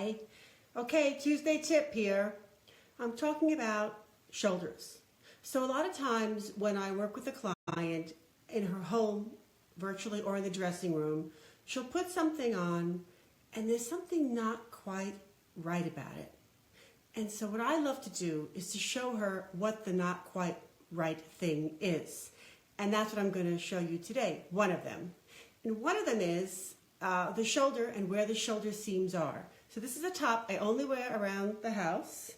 Hi. Okay, Tuesday tip here. I'm talking about shoulders. So a lot of times when I work with a client in her home, virtually or in the dressing room, she'll put something on and there's something not quite right about it. And so what I love to do is to show her what the not quite right thing is. And that's what I'm going to show you today, one of them. And one of them is the shoulder and where the shoulder seams are. So this is a top I only wear around the house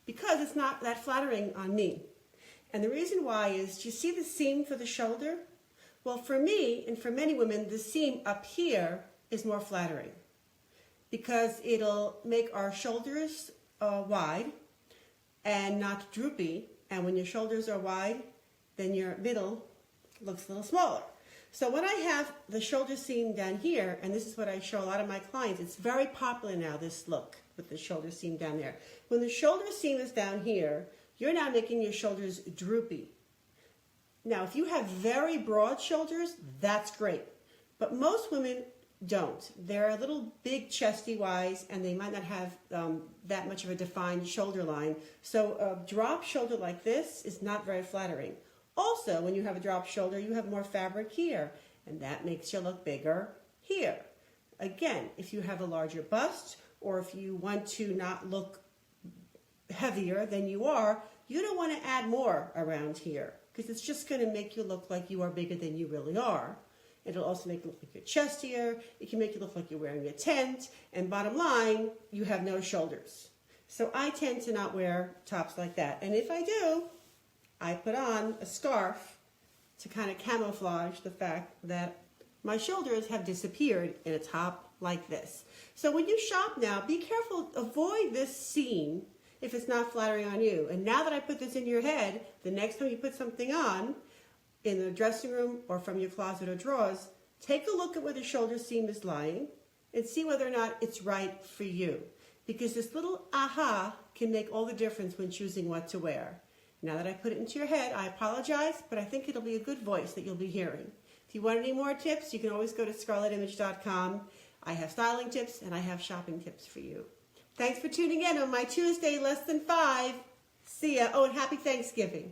because it's not that flattering on me. And the reason why is, do you see the seam for the shoulder? Well, for me and for many women, the seam up here is more flattering because it'll make our shoulders wide and not droopy. And when your shoulders are wide, then your middle looks a little smaller. So when I have the shoulder seam down here, and this is what I show a lot of my clients, it's very popular now, this look with the shoulder seam down there. When the shoulder seam is down here, you're now making your shoulders droopy. Now, if you have very broad shoulders, that's great. But most women don't. They're a little big chesty-wise, and they might not have that much of a defined shoulder line. So a drop shoulder like this is not very flattering. Also, when you have a drop shoulder, you have more fabric here, and that makes you look bigger here. Again, if you have a larger bust, or if you want to not look heavier than you are, you don't want to add more around here, because it's just going to make you look like you are bigger than you really are. It'll also make you look like you're chestier. It can make you look like you're wearing a tent, and bottom line, you have no shoulders. So I tend to not wear tops like that, and if I do, I put on a scarf to kind of camouflage the fact that my shoulders have disappeared in a top like this. So when you shop now, be careful, avoid this seam if it's not flattering on you. And now that I put this in your head, the next time you put something on in the dressing room or from your closet or drawers, take a look at where the shoulder seam is lying and see whether or not it's right for you. Because this little aha can make all the difference when choosing what to wear. Now that I put it into your head, I apologize, but I think it'll be a good voice that you'll be hearing. If you want any more tips, you can always go to scarlettimage.com. I have styling tips and I have shopping tips for you. Thanks for tuning in on my Tuesday Less Than 5. See ya. Oh, and happy Thanksgiving.